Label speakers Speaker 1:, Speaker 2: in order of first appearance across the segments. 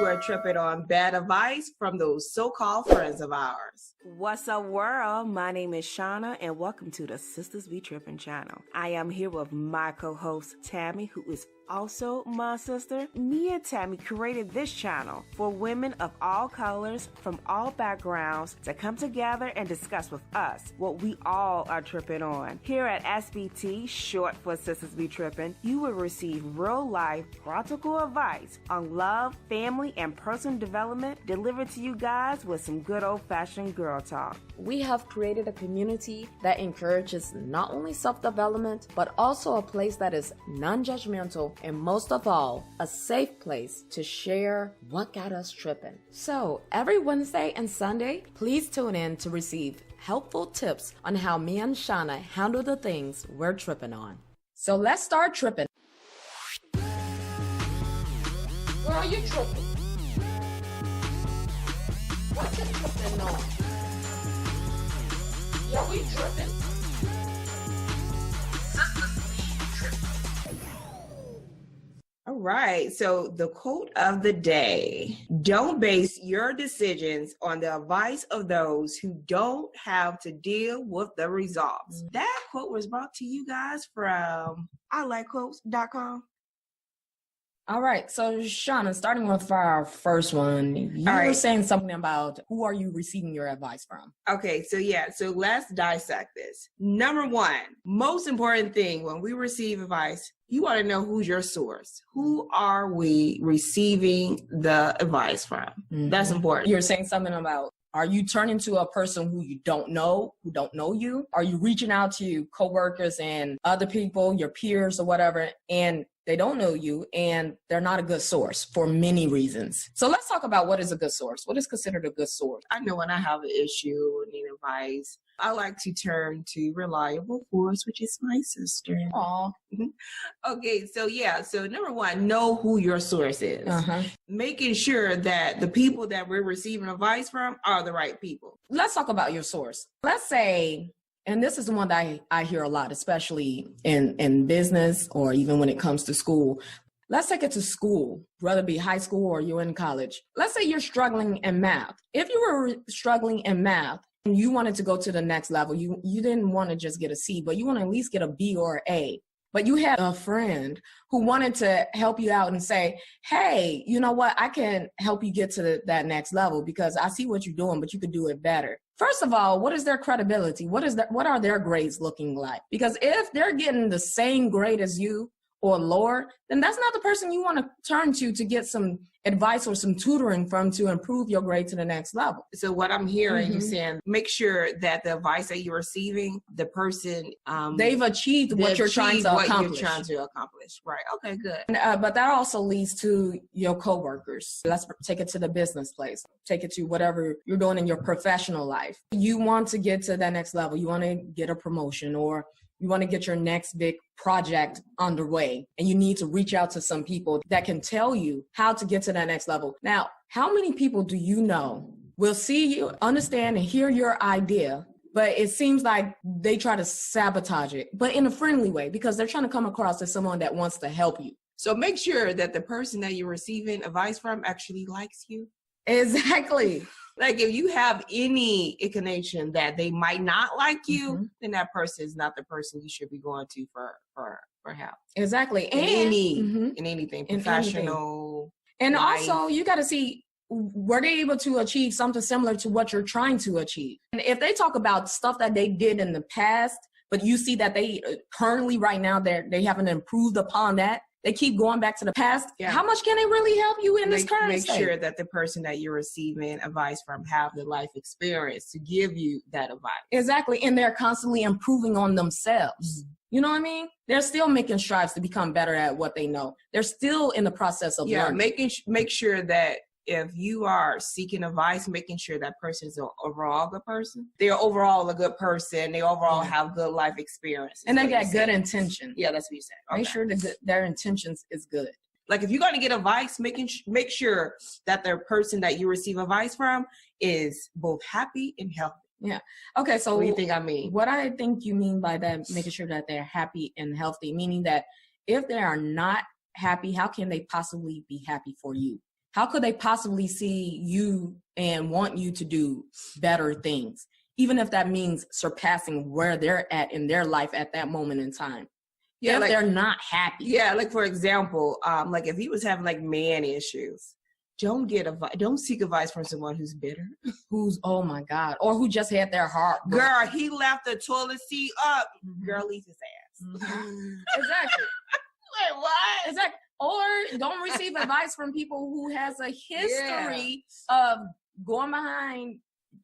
Speaker 1: we're tripping on bad advice from those so-called friends of ours.
Speaker 2: What's up, world? My name is Shauna, and welcome to the Sisters Be Trippin' channel. I am here with my co-host, Tammy, who is also my sister. Me and Tammy created this channel for women of all colors from all backgrounds to come together and discuss with us what we all are tripping on. Here at SBT, short for Sisters Be Trippin', you will receive real-life, practical advice on love, family, and personal development delivered to you guys with some good old-fashioned girl talk.
Speaker 3: We have created a community that encourages not only self-development, but also a place that is non-judgmental and most of all, a safe place to share what got us tripping. So every Wednesday and Sunday, please tune in to receive helpful tips on how me and Shauna handle the things we're tripping on. So let's start tripping. Where are you tripping? What you tripping on? Yeah, we tripping.
Speaker 1: All right, so the quote of the day: don't base your decisions on the advice of those who don't have to deal with the results. That quote was brought to you guys from iLikeQuotes.com.
Speaker 3: All right, so Shauna, starting with our first one, you were saying something about who are you receiving your advice from?
Speaker 1: Okay, so let's dissect this. Number one, most important thing when we receive advice, you want to know who's your source. Who are we receiving the advice from? Mm-hmm. That's important.
Speaker 3: You're saying something about, are you turning to a person who you don't know, who don't know you? Are you reaching out to coworkers and other people, your peers or whatever, and they don't know you and they're not a good source for many reasons? So let's talk about what is a good source. What is considered a good source?
Speaker 1: I know when I have an issue or need advice, I like to turn to reliable source, which is my sister.
Speaker 3: Aw.
Speaker 1: Okay, so number one, know who your source is. Making sure that the people that we're receiving advice from are the right people.
Speaker 3: Let's talk about your source. Let's say, and this is the one that I hear a lot, especially in business or even when it comes to school. Let's take it to school, whether it be high school or you're in college. Let's say you're struggling in math. If you were struggling in math and you wanted to go to the next level, you didn't want to just get a C, but you want to at least get a B or A. But you had a friend who wanted to help you out and say, hey, you know what? I can help you get to that next level because I see what you're doing, but you could do it better. First of all, what is their credibility? What are their grades looking like? Because if they're getting the same grade as you or lower, then that's not the person you want to turn to get some advice or some tutoring from to improve your grade to the next level.
Speaker 1: So what I'm hearing you saying, make sure that the advice that you're receiving, the person
Speaker 3: they've achieved what you're trying to accomplish.
Speaker 1: Right. Okay, good.
Speaker 3: But that also leads to your coworkers. Let's take it to the business place. Take it to whatever you're doing in your professional life. You want to get to that next level. You want to get a promotion or you want to get your next big project underway, and you need to reach out to some people that can tell you how to get to that next level. Now, how many people do you know will see you, understand, and hear your idea, but it seems like they try to sabotage it, but in a friendly way, because they're trying to come across as someone that wants to help you.
Speaker 1: So make sure that the person that you're receiving advice from actually likes you.
Speaker 3: Exactly.
Speaker 1: Like if you have any inclination that they might not like you, then that person is not the person you should be going to for help.
Speaker 3: Exactly.
Speaker 1: In anything, professional.
Speaker 3: And life. Also you got to see, were they able to achieve something similar to what you're trying to achieve? And if they talk about stuff that they did in the past, but you see that they currently right now they haven't improved upon that, they keep going back to the past. Yeah. How much can they really help you in this current state?
Speaker 1: Make sure that the person that you're receiving advice from have the life experience to give you that advice.
Speaker 3: Exactly. And they're constantly improving on themselves. You know what I mean? They're still making strides to become better at what they know. They're still in the process of learning.
Speaker 1: Make sure that if you are seeking advice, making sure that person is an overall good person. They're overall a good person. They overall have good life experience.
Speaker 3: And they got good intention.
Speaker 1: Yeah, that's what you said. Okay.
Speaker 3: Make sure that their intentions is good.
Speaker 1: Like if you're going to get advice, make sure that the person that you receive advice from is both happy and healthy.
Speaker 3: Yeah. Okay. So
Speaker 1: what do you think I mean?
Speaker 3: What I think you mean by that, making sure that they're happy and healthy, meaning that if they are not happy, how can they possibly be happy for you? How could they possibly see you and want you to do better things, even if that means surpassing where they're at in their life at that moment in time? Yeah, if like, they're not happy.
Speaker 1: Yeah, like for example, like if he was having like man issues, don't seek advice from someone who's bitter.
Speaker 3: Who's, oh my God, or who just had their heart broken.
Speaker 1: Girl, he left the toilet seat up. Girl, leave his ass.
Speaker 3: Exactly.
Speaker 1: Wait, what?
Speaker 3: Exactly. Or don't receive advice from people who has a history of going behind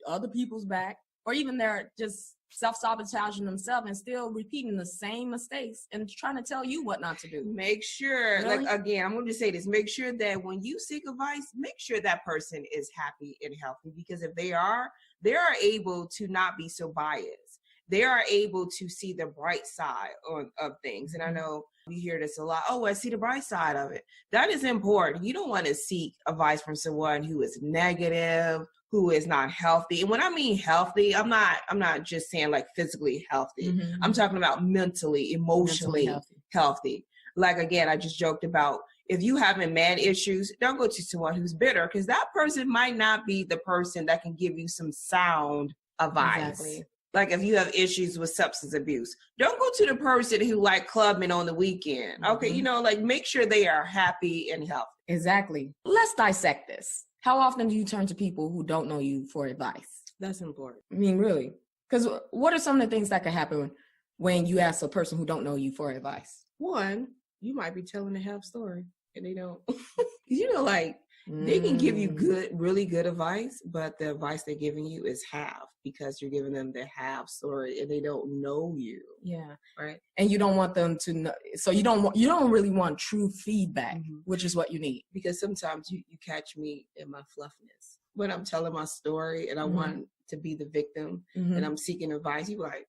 Speaker 3: other people's back, or even they're just self-sabotaging themselves and still repeating the same mistakes and trying to tell you what not to do.
Speaker 1: Make sure,
Speaker 3: really?
Speaker 1: like again, I'm going to say this, make sure that when you seek advice, make sure that person is happy and healthy, because if they are able to not be so biased. They are able to see the bright side of things. And I know we hear this a lot. Oh, I see the bright side of it. That is important. You don't want to seek advice from someone who is negative, who is not healthy. And when I mean healthy, I'm not just saying like physically healthy. I'm talking about mentally, emotionally healthy. Like, again, I just joked about, if you having man issues, don't go to someone who's bitter, because that person might not be the person that can give you some sound advice. Exactly. Like if you have issues with substance abuse, don't go to the person who like clubbing on the weekend. Okay, you know, like make sure they are happy and healthy.
Speaker 3: Exactly. Let's dissect this. How often do you turn to people who don't know you for advice?
Speaker 1: That's important.
Speaker 3: I mean, really? Because what are some of the things that could happen when you ask a person who don't know you for advice?
Speaker 1: One, you might be telling a half story and they don't. You know, like they can give you really good advice, but the advice they're giving you is half, because you're giving them the half story and they don't know you.
Speaker 3: Yeah.
Speaker 1: Right.
Speaker 3: And you don't want them to know. So you don't really want true feedback, which is what you need.
Speaker 1: Because sometimes you catch me in my fluffiness when I'm telling my story and I want to be the victim and I'm seeking advice. You like,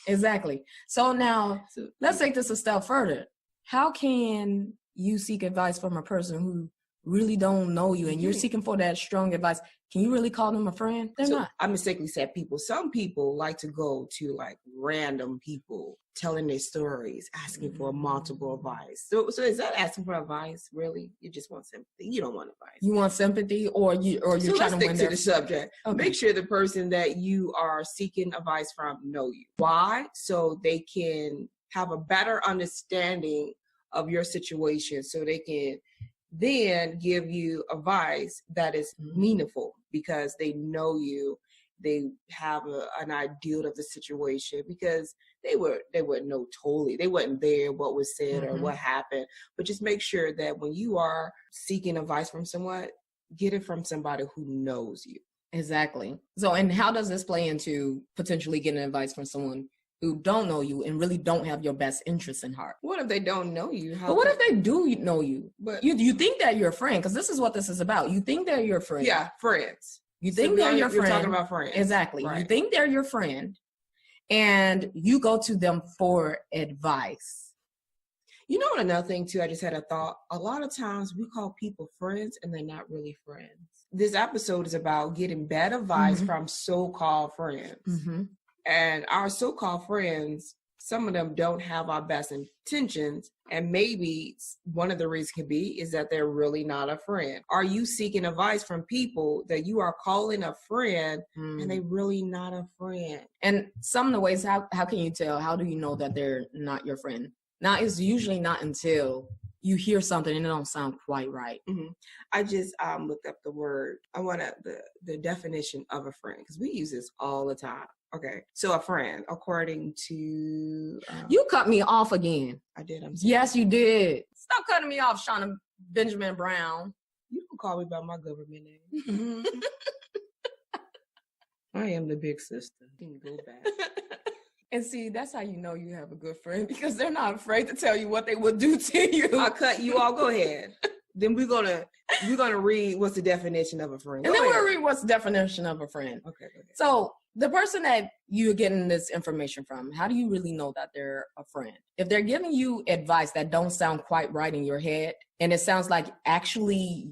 Speaker 3: exactly. So now let's take this a step further. How can you seek advice from a person who really don't know you and you're seeking for that strong advice? Can you really call them a friend? They're not.
Speaker 1: I mistakenly said people. Some people like to go to like random people telling their stories, asking for multiple advice. So is that asking for advice? Really? You just want sympathy. You don't want advice.
Speaker 3: You want sympathy, or you're trying to win
Speaker 1: to the subject. Okay. Make sure the person that you are seeking advice from know you. Why? So they can have a better understanding of your situation, so they can then give you advice that is meaningful, because they know you, they have an idea of the situation, because they wouldn't know totally, they wasn't there what was said or what happened. But just make sure that when you are seeking advice from someone, get it from somebody who knows you.
Speaker 3: Exactly. So, and how does this play into potentially getting advice from someone who don't know you and really don't have your best interests in heart?
Speaker 1: What if they don't know you?
Speaker 3: But what if they do know you? But you think that you're a friend, because this is what this is about. You think they're your friend.
Speaker 1: Yeah, friends.
Speaker 3: You think they're your friend.
Speaker 1: You're talking about friends.
Speaker 3: Exactly. Right. You think they're your friend, and you go to them for advice.
Speaker 1: You know what, another thing too, I just had a thought. A lot of times we call people friends and they're not really friends. This episode is about getting bad advice from so-called friends. And our so-called friends, some of them don't have our best intentions. And maybe one of the reasons could be is that they're really not a friend. Are you seeking advice from people that you are calling a friend and they really not a friend?
Speaker 3: And some of the ways, how can you tell? How do you know that they're not your friend? Now, it's usually not until you hear something and it don't sound quite right.
Speaker 1: I just looked up the word. I want the definition of a friend, because we use this all the time. Okay, so a friend, according to...
Speaker 3: you cut me off again.
Speaker 1: I did, I'm sorry.
Speaker 3: Yes, you did. Stop cutting me off, Shauna Benjamin Brown.
Speaker 1: You can call me by my government name. I am the big sister. You can go back.
Speaker 3: And see, that's how you know you have a good friend, because they're not afraid to tell you what they would do to you.
Speaker 1: I'll cut you all. Go ahead. Then we're gonna read what's the definition of a friend.
Speaker 3: And then we'll read what's the definition of a friend.
Speaker 1: Okay.
Speaker 3: So the person that you're getting this information from, how do you really know that they're a friend? If they're giving you advice that don't sound quite right in your head, and it sounds like actually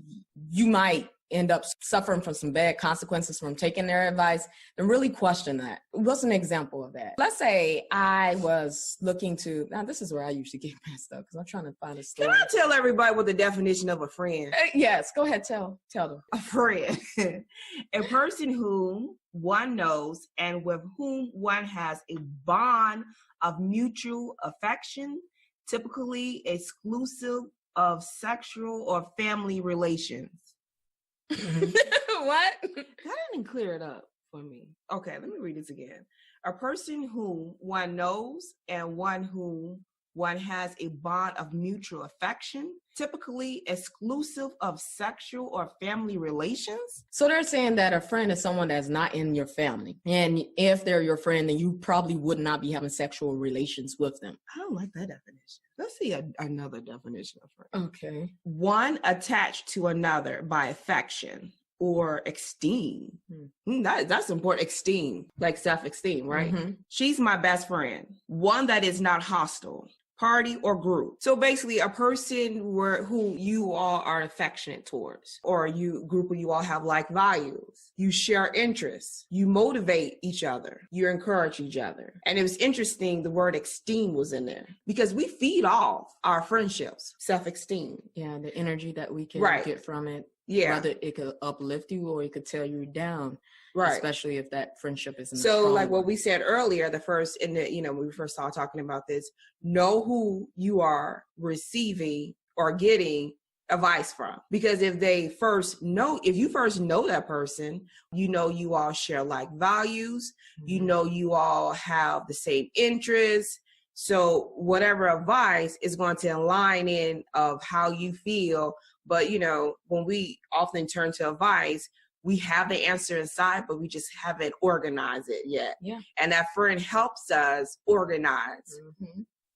Speaker 3: you might end up suffering from some bad consequences from taking their advice, then really question that. What's an example of that? Let's say I was looking to, now this is where I usually get messed up because I'm trying to find a story.
Speaker 1: Can I tell everybody what the definition of a friend?
Speaker 3: Yes, go ahead, tell them.
Speaker 1: A friend, a person whom one knows and with whom one has a bond of mutual affection, typically exclusive of sexual or family relations.
Speaker 3: What?
Speaker 1: That didn't clear it up for me. Okay, let me read this again. A person whom one knows and one whom one has a bond of mutual affection, typically exclusive of sexual or family relations.
Speaker 3: So they're saying that a friend is someone that's not in your family. And if they're your friend, then you probably would not be having sexual relations with them.
Speaker 1: I don't like that definition. Let's see another definition of friend.
Speaker 3: Okay.
Speaker 1: One attached to another by affection or esteem. That's important. Esteem, like self-esteem, right?
Speaker 3: Mm-hmm.
Speaker 1: She's my best friend. One that is not hostile. Party or group. So basically a person who you all are affectionate towards, or group where you all have like values. You share interests. You motivate each other. You encourage each other. And it was interesting, the word esteem was in there because we feed off our friendships, self-esteem.
Speaker 3: Yeah, the energy that we can get from it.
Speaker 1: Yeah.
Speaker 3: Whether it could uplift you or it could tear you down.
Speaker 1: Right.
Speaker 3: Especially if that friendship isn't
Speaker 1: so like what we said earlier, when we first started talking about this, know who you are receiving or getting advice from. Because if you first know that person, you all share like values, you all have the same interests. So whatever advice is going to align in of how you feel. But, when we often turn to advice, we have the answer inside, but we just haven't organized it yet.
Speaker 3: Yeah.
Speaker 1: And that friend helps us organize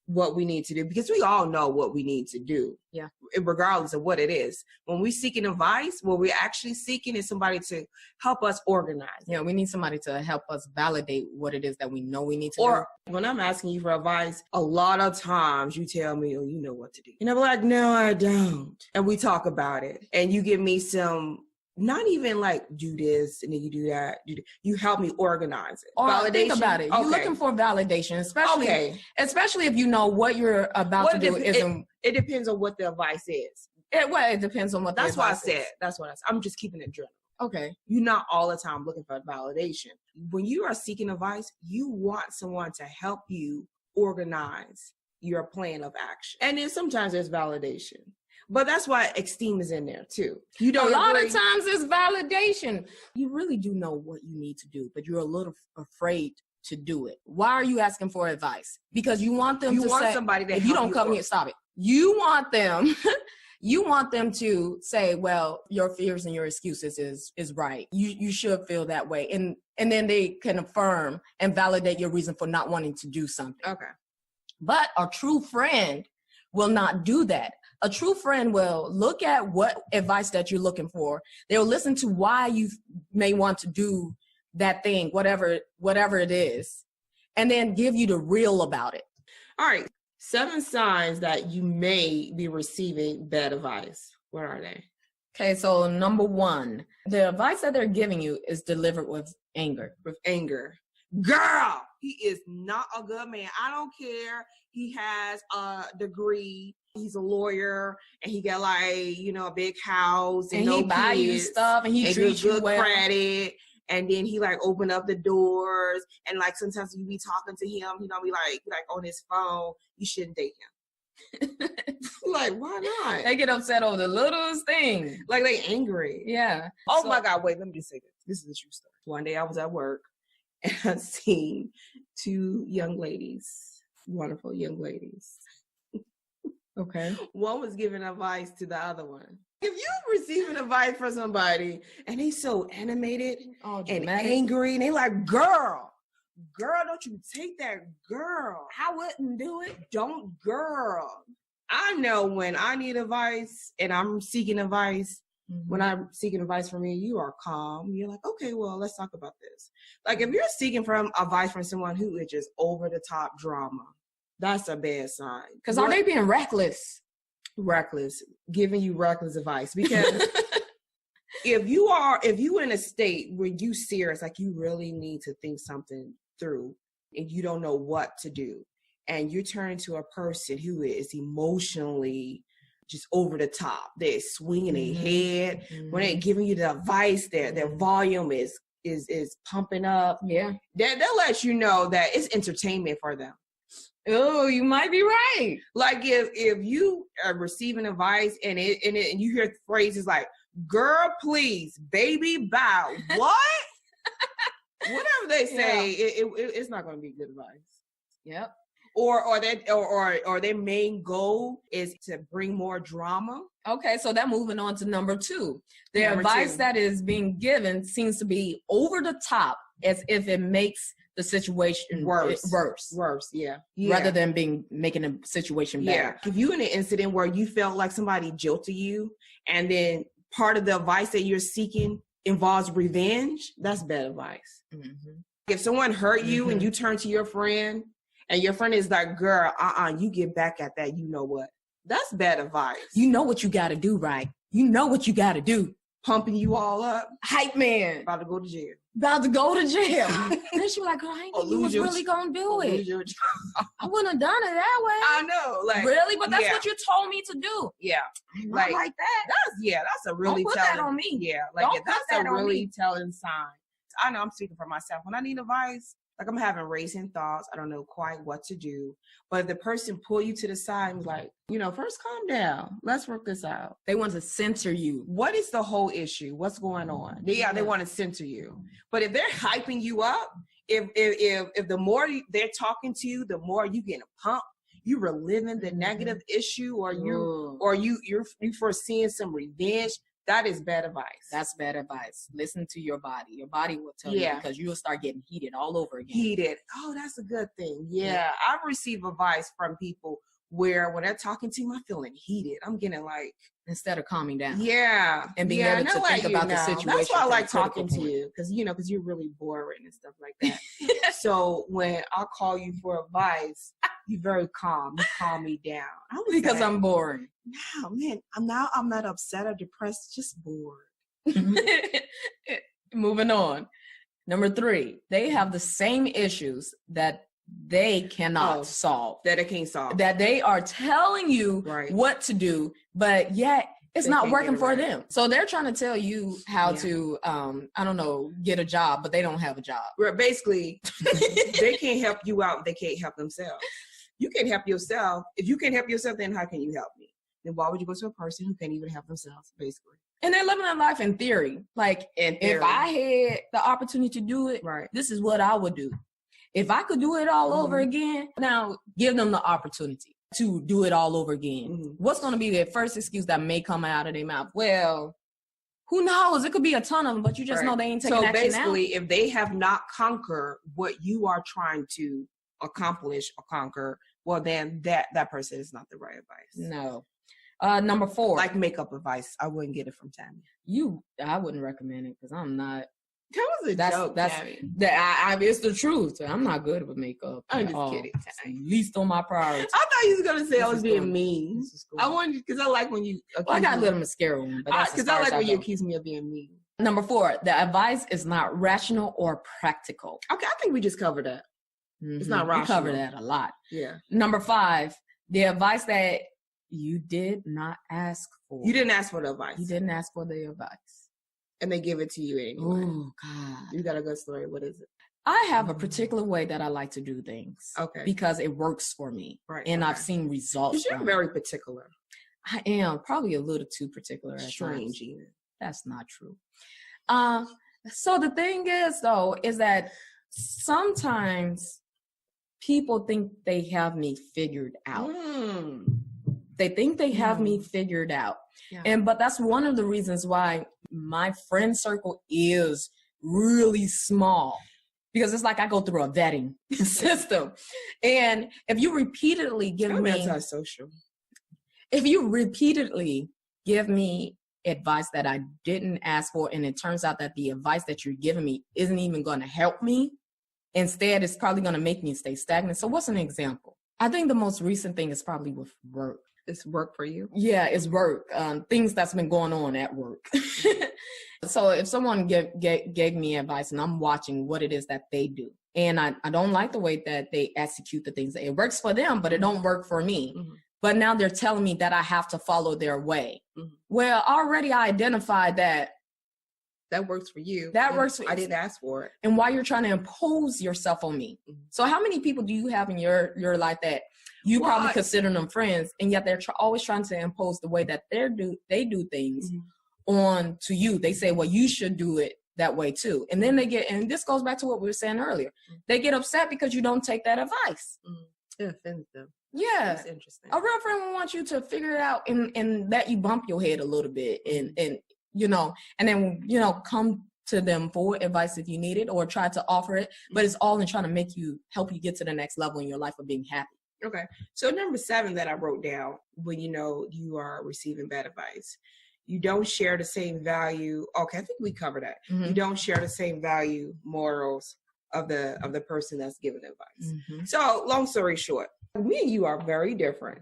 Speaker 1: what we need to do, because we all know what we need to do.
Speaker 3: Yeah.
Speaker 1: Regardless of what it is. When we're seeking advice, what we're actually seeking is somebody to help us organize.
Speaker 3: Yeah, we need somebody to help us validate what it is that we know we need to do.
Speaker 1: Or when I'm asking you for advice, a lot of times you tell me, oh, you know what to do. And I'm like, no, I don't. And we talk about it. And you give me some, not even like do this and then you do that. You help me organize it.
Speaker 3: Or
Speaker 1: validation.
Speaker 3: Think about it. You're looking for validation, especially if you know what you're about to do isn't.
Speaker 1: It depends on what the advice is.
Speaker 3: It depends on what the advice is.
Speaker 1: That's what I said. I'm just keeping it general.
Speaker 3: Okay.
Speaker 1: You're not all the time looking for validation. When you are seeking advice, you want someone to help you organize your plan of action. And then sometimes there's validation. But that's why esteem is in there too. You don't.
Speaker 3: A lot of times it's validation. You really do know what you need to do, but you're a little afraid to do it. Why are you asking for advice? Because you want them to say,
Speaker 1: somebody that
Speaker 3: if you don't come here, stop it. You want them. You want them to say, well, your fears and your excuses is right. You should feel that way. And then they can affirm and validate your reason for not wanting to do something.
Speaker 1: Okay.
Speaker 3: But a true friend will not do that. A true friend will look at what advice that you're looking for. They'll listen to why you may want to do that thing, whatever it is, and then give you the real about it.
Speaker 1: All right. 7 signs that you may be receiving bad advice. What are they?
Speaker 3: Okay, so number 1, the advice that they're giving you is delivered with anger.
Speaker 1: With anger. Girl, he is not a good man. I don't care. He has a degree. He's a lawyer and he got a big house and
Speaker 3: he buy you stuff and he treats you well.
Speaker 1: Credit. And then he open up the doors and sometimes you be talking to him, he don't be like on his phone. You shouldn't date him. Why not?
Speaker 3: They get upset over the littlest thing.
Speaker 1: They angry.
Speaker 3: Yeah.
Speaker 1: Oh my God, wait, let me just say this. This is a true story. One day I was at work and I seen 2 young ladies, wonderful young ladies.
Speaker 3: Okay.
Speaker 1: One was giving advice to the other one. If you receiving advice from somebody and they so animated and angry and they like, girl, don't you take that, girl.
Speaker 3: I wouldn't do it.
Speaker 1: Don't, girl. I know when I need advice and I'm seeking advice, when I'm seeking advice from you, you are calm. You're like, okay, well, let's talk about this. If you're seeking advice from someone who is just over the top drama, that's a bad sign.
Speaker 3: Because are they being reckless?
Speaker 1: Reckless, giving you reckless advice. Because if you in a state where you serious, like you really need to think something through and you don't know what to do, and you turn to a person who is emotionally just over the top, they're swinging their head, when they're giving you the advice, their volume is pumping up.
Speaker 3: Yeah.
Speaker 1: They'll let you know that it's entertainment for them.
Speaker 3: Oh, you might be right.
Speaker 1: Like if you are receiving advice and you hear phrases like, girl, please, baby, bow. What? Whatever they say, it's not going to be good advice.
Speaker 3: Yep.
Speaker 1: Or their main goal is to bring more drama.
Speaker 3: Okay, so that moving on to number 2. The advice that is being given seems to be over the top, as if it makes the situation worse,
Speaker 1: yeah.
Speaker 3: rather than making the situation better.
Speaker 1: Yeah. If you in an incident where you felt like somebody jilted you, and then part of the advice that you're seeking involves revenge, that's bad advice. If someone hurt you and you turn to your friend, and your friend is like, girl, you get back at that, you know what? That's bad advice.
Speaker 3: You know what you got to do, right? You know what you got to do.
Speaker 1: Pumping you all up.
Speaker 3: Hype man.
Speaker 1: About to go to jail.
Speaker 3: About to go to jail. Then she was like, girl, I ain't think you was really going to do it. I wouldn't have done it that way.
Speaker 1: I know. Like,
Speaker 3: really? But that's what you told me to do.
Speaker 1: Yeah.
Speaker 3: Like that.
Speaker 1: That's a really
Speaker 3: Don't put
Speaker 1: telling.
Speaker 3: that on me.
Speaker 1: Yeah. Like, that's a really telling sign. I know I'm speaking for myself. When I need advice, like I'm having racing thoughts. I don't know quite what to do. But if the person pull you to the side and was like, first calm down. Let's work this out.
Speaker 3: They want to censor you.
Speaker 1: What is the whole issue? What's going on? They want to censor you. But if they're hyping you up, if the more they're talking to you, the more you get a pump, you reliving the negative issue, or you're foreseeing some revenge. That is bad advice.
Speaker 3: That's bad advice. Listen to your body. Your body will tell you, because you will start getting heated all over again.
Speaker 1: Heated. Oh, that's a good thing. Yeah. I've received advice from people where when they're talking to me, I'm feeling heated. I'm getting like...
Speaker 3: Instead of calming down.
Speaker 1: Yeah.
Speaker 3: And being able to think about the situation.
Speaker 1: That's why I like talking to you. Because, you're really boring and stuff like that. So when I call you for advice, you're very calm. You calm me down.
Speaker 3: Because I'm boring.
Speaker 1: No, man. I'm not upset or depressed. Just bored.
Speaker 3: Moving on. Number 3, they have the same issues that they cannot solve.
Speaker 1: That they can't solve.
Speaker 3: That they are telling you what to do, but yet it's not working for them. So they're trying to tell you how to, get a job, but they don't have a job.
Speaker 1: Right, basically, they can't help you out. They can't help themselves. You can't help yourself. If you can't help yourself, then how can you help me? Then why would you go to a person who can't even help themselves, basically?
Speaker 3: And they're living their life in theory. Like, if I had the opportunity to do it, this is what I would do. If I could do it all over again, now give them the opportunity to do it all over again. What's going to be their first excuse that may come out of their mouth? Well, who knows? It could be a ton of them, but you just know they ain't taking action now. So
Speaker 1: basically, if they have not conquered what you are trying to accomplish or conquer, well, then that person is not the right advice.
Speaker 3: No. Number 4.
Speaker 1: Like makeup advice. I wouldn't get it from Tammy.
Speaker 3: I wouldn't recommend it because I'm not.
Speaker 1: That was a joke, Tammy.
Speaker 3: It's the truth. I'm not good with makeup.
Speaker 1: I'm just kidding,
Speaker 3: Tammy. Least on my priority.
Speaker 1: I thought you was going to say I was being mean. I wanted, because I like when you...
Speaker 3: I got a little mascara on, but that's
Speaker 1: because I like when you accuse me of being mean.
Speaker 3: Number 4, the advice is not rational or practical.
Speaker 1: Okay, I think we just covered that. It's not rational.
Speaker 3: We covered that a lot.
Speaker 1: Yeah.
Speaker 3: Number 5, the advice that you did not ask for.
Speaker 1: You didn't ask for the advice.
Speaker 3: You didn't ask for the advice.
Speaker 1: And they give it to you anyway.
Speaker 3: Oh, God.
Speaker 1: You got a good story. What is it?
Speaker 3: I have a particular way that I like to do things.
Speaker 1: Okay.
Speaker 3: Because it works for me.
Speaker 1: Right.
Speaker 3: And I've seen results.
Speaker 1: Because you're very particular.
Speaker 3: I am. Probably a little too particular at
Speaker 1: Strange,
Speaker 3: times.
Speaker 1: even.
Speaker 3: That's not true. So the thing is, though, is that sometimes people think they have me figured out. They think they have me figured out. Yeah. But that's one of the reasons why my friend circle is really small, because it's like I go through a vetting system. And if you repeatedly give me
Speaker 1: antisocial.
Speaker 3: If you repeatedly give me advice that I didn't ask for, and it turns out that the advice that you're giving me isn't even going to help me, instead it's probably going to make me stay stagnant. So what's an example? I think the most recent thing is probably with work.
Speaker 1: It's work for you?
Speaker 3: Yeah, it's work. Things that's been going on at work. So if someone gave me advice and I'm watching what it is that they do, and I don't like the way that they execute the things, it works for them, but it don't work for me. Mm-hmm. But now they're telling me that I have to follow their way. Mm-hmm. Well, already I identified that
Speaker 1: works for you.
Speaker 3: That works for you.
Speaker 1: I didn't ask for it.
Speaker 3: And why you're trying to impose yourself on me. Mm-hmm. So how many people do you have in your life that you probably consider them friends, and yet they're always trying to impose the way that they do things mm-hmm. on to you? They say, well, you should do it that way too. And then and this goes back to what we were saying earlier. Mm-hmm. They get upset because you don't take that advice.
Speaker 1: Mm-hmm. It offends them.
Speaker 3: Yeah.
Speaker 1: That's interesting.
Speaker 3: A real friend will want you to figure it out and let you bump your head a little bit and and then, come to them for advice if you need it or try to offer it. But it's all in trying to help you get to the next level in your life of being happy.
Speaker 1: Okay. So number 7 that I wrote down, when you are receiving bad advice, you don't share the same value. Okay, I think we covered that. Mm-hmm. You don't share the same value, morals of the person that's giving advice. Mm-hmm. So long story short, me and you are very different.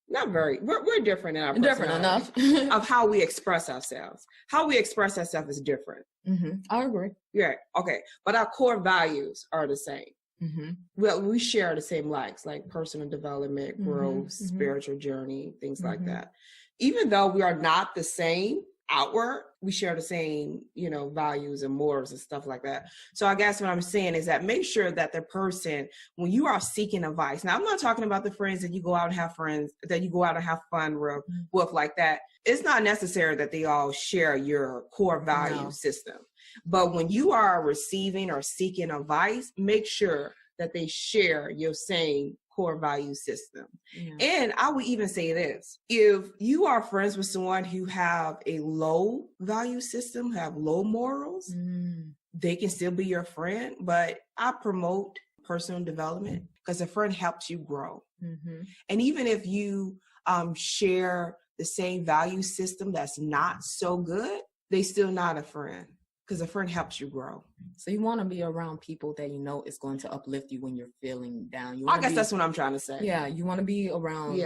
Speaker 1: Not very. We're different in our personality.
Speaker 3: Different enough
Speaker 1: of how we express ourselves. How we express ourselves is different.
Speaker 3: Mm-hmm. I agree.
Speaker 1: Yeah. Okay. But our core values are the same. Mm-hmm. Well, we share the same likes, like personal development, growth, mm-hmm. spiritual journey, things mm-hmm. like that. Even though we are not the same outward, we share the same, values and morals and stuff like that. So I guess what I'm saying is that make sure that the person, when you are seeking advice, now I'm not talking about the friends that you go out and have fun with like that. It's not necessary that they all share your core value system. But when you are receiving or seeking advice, make sure that they share your same core value system. Yeah. And I would even say this, if you are friends with someone who have a low value system, have low morals, they can still be your friend. But I promote personal development because a friend helps you grow. Mm-hmm. And even if you share the same value system that's not so good, they still not a friend. Because a friend helps you grow.
Speaker 3: So you want to be around people that is going to uplift you when you're feeling down.
Speaker 1: I guess that's what I'm trying to say.
Speaker 3: Yeah, you want to be around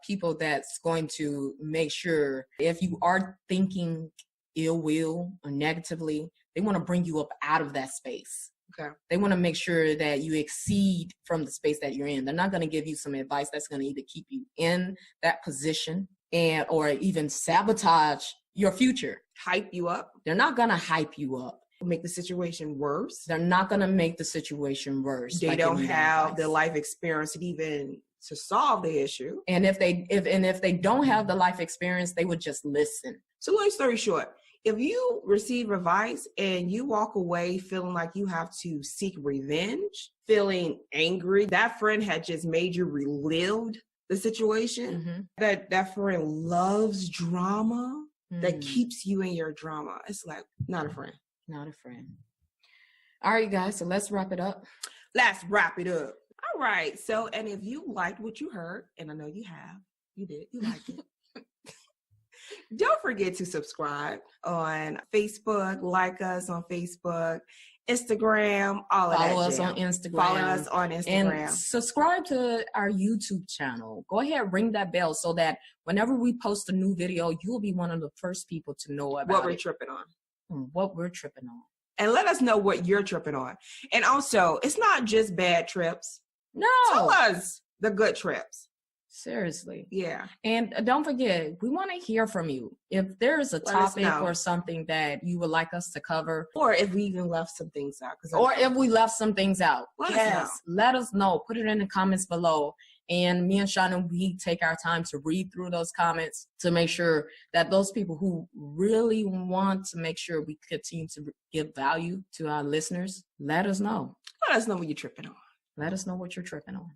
Speaker 3: people that's going to make sure if you are thinking ill will or negatively, they want to bring you up out of that space. Okay. They want to make sure that you exceed from the space that you're in. They're not going to give you some advice that's going to either keep you in that position or even sabotage your future.
Speaker 1: Hype you up.
Speaker 3: They're not going to hype you up.
Speaker 1: Make the situation worse.
Speaker 3: They're not going to make the situation worse.
Speaker 1: They don't have the life experience even to solve the issue.
Speaker 3: And if they don't have the life experience, they would just listen.
Speaker 1: So long story short, if you receive advice and you walk away feeling like you have to seek revenge, feeling angry, that friend had just made you relive the situation, that friend loves drama, that keeps you in your drama. It's like, not a friend.
Speaker 3: Not a friend. All right, guys, so let's wrap it up.
Speaker 1: Let's wrap it up. All right. So, and if you liked what you heard, and I know you have, you did, you liked it. Don't forget to subscribe on Facebook, like us on Facebook, Instagram, all of that.
Speaker 3: Follow us on Instagram.
Speaker 1: Follow us on Instagram.
Speaker 3: And subscribe to our YouTube channel. Go ahead, ring that bell so that whenever we post a new video, you'll be one of the first people to know about
Speaker 1: what we're tripping on.
Speaker 3: What we're tripping on.
Speaker 1: And let us know what you're tripping on. And also, it's not just bad trips.
Speaker 3: No.
Speaker 1: Tell us the good trips.
Speaker 3: Seriously.
Speaker 1: Yeah.
Speaker 3: And don't forget, we want to hear from you. If there's a topic or something that you would like us to cover.
Speaker 1: Or if we even left some things out.
Speaker 3: If we left some things out. Let us know. Put it in the comments below. And me and Shauna, we take our time to read through those comments to make sure that those people who really want to make sure we continue to give value to our listeners, let us know.
Speaker 1: Let us know what you're tripping on.
Speaker 3: Let us know what you're tripping on.